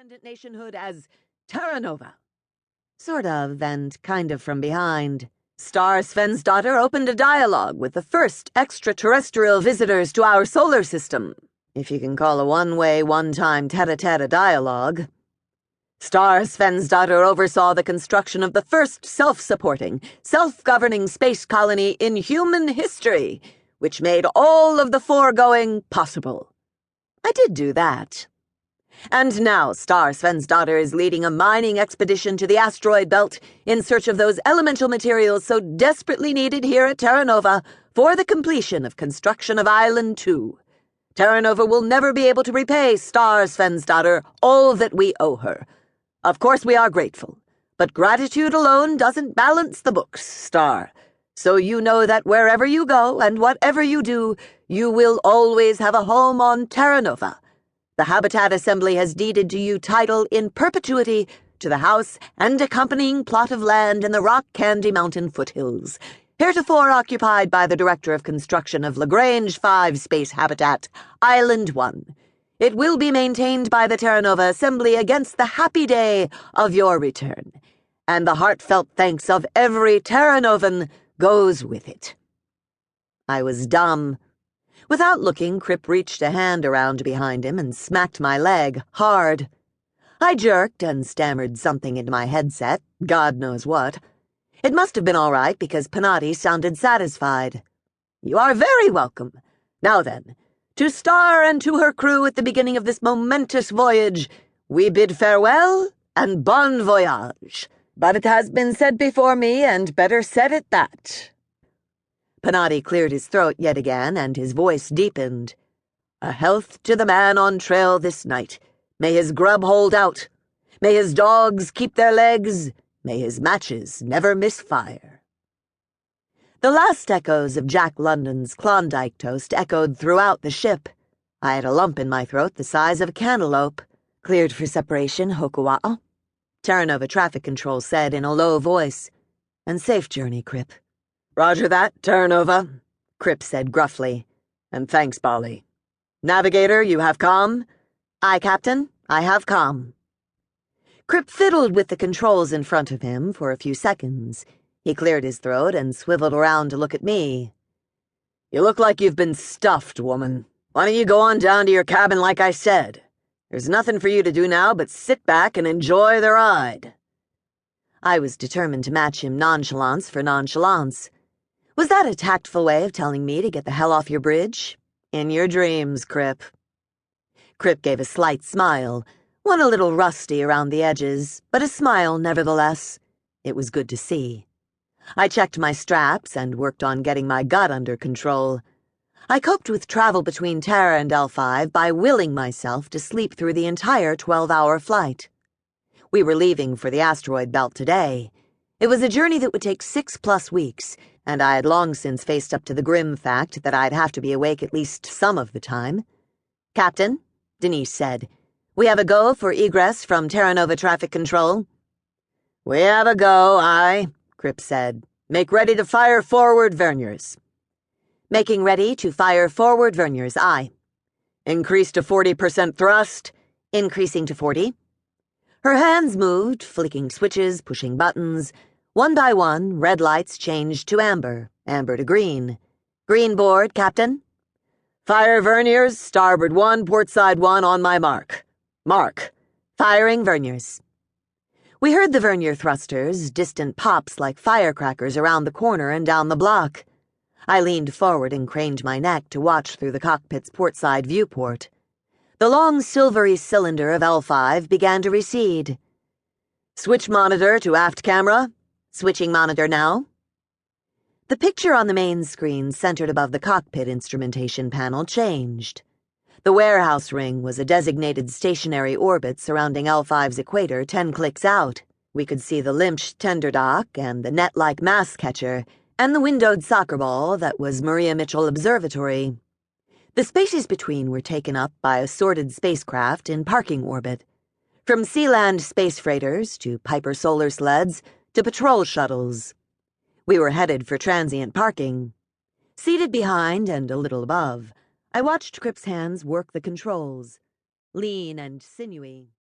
independent nationhood as Terra Nova. Sort of, and kind of from behind. Svensdotter opened a dialogue with the first extraterrestrial visitors to our solar system, if you can call a one-way, one-time tete-a-tete a dialogue. Svensdotter oversaw the construction of the first self-supporting, self-governing space colony in human history, which made all of the foregoing possible. I did do that. And now Svensdotter is leading a mining expedition to the asteroid belt in search of those elemental materials so desperately needed here at Terra Nova for the completion of construction of Island 2. Terra Nova will never be able to repay Svensdotter all that we owe her. Of course we are grateful, but gratitude alone doesn't balance the books, Star. So you know that wherever you go and whatever you do, you will always have a home on Terra Nova. The Habitat Assembly has deeded to you title in perpetuity to the house and accompanying plot of land in the Rock Candy Mountain foothills, heretofore occupied by the Director of Construction of Lagrange 5 Space Habitat, Island 1. It will be maintained by the Terra Nova Assembly against the happy day of your return, and the heartfelt thanks of every Terra Novan goes with it. I was dumb. Without looking, Crip reached a hand around behind him and smacked my leg hard. I jerked and stammered something into my headset, God knows what. It must have been all right because Panati sounded satisfied. You are very welcome. Now then, to Star and to her crew at the beginning of this momentous voyage, we bid farewell and bon voyage. But it has been said before me, and better said at that. Panati cleared his throat yet again, and his voice deepened. A health to the man on trail this night. May his grub hold out. May his dogs keep their legs. May his matches never miss fire. The last echoes of Jack London's Klondike toast echoed throughout the ship. I had a lump in my throat the size of a cantaloupe. Cleared for separation, Hokuwa'o. Terra Nova Traffic Control said in a low voice. And safe journey, Crip. Roger that, Terra Nova, Crip said gruffly. And thanks, Bali. Navigator, you have comm? Aye, Captain, I have comm. Crip fiddled with the controls in front of him for a few seconds. He cleared his throat and swiveled around to look at me. You look like you've been stuffed, woman. Why don't you go on down to your cabin like I said? There's nothing for you to do now but sit back and enjoy the ride. I was determined to match him nonchalance for nonchalance. Was that a tactful way of telling me to get the hell off your bridge? In your dreams, Crip. Crip gave a slight smile, one a little rusty around the edges, but a smile nevertheless. It was good to see. I checked my straps and worked on getting my gut under control. I coped with travel between Terra and Ellfive by willing myself to sleep through the entire 12-hour flight. We were leaving for the asteroid belt today. It was a journey that would take 6+ weeks, and I had long since faced up to the grim fact that I'd have to be awake at least some of the time. Captain, Denise said, we have a go for egress from Terra Nova Traffic Control. We have a go, aye, Crip said. Make ready to fire forward verniers. Making ready to fire forward verniers, aye. Increase to 40% thrust. Increasing to 40. Her hands moved, flicking switches, pushing buttons. One by one, red lights changed to amber, amber to green. Green board, Captain. Fire verniers, starboard 1, port side 1 on my mark. Mark. Firing verniers. We heard the vernier thrusters, distant pops like firecrackers around the corner and down the block. I leaned forward and craned my neck to watch through the cockpit's portside viewport. The long silvery cylinder of Ellfive began to recede. Switch monitor to aft camera. Switching monitor now. The picture on the main screen centered above the cockpit instrumentation panel changed. The warehouse ring was a designated stationary orbit surrounding Ellfive's equator 10 clicks out. We could see the Limsch tender dock and the net-like mass catcher and the windowed soccer ball that was Maria Mitchell Observatory. The spaces between were taken up by assorted spacecraft in parking orbit, from Sealand space freighters to Piper solar sleds to patrol shuttles. We were headed for transient parking. Seated behind and a little above, I watched Crip's hands work the controls, lean and sinewy.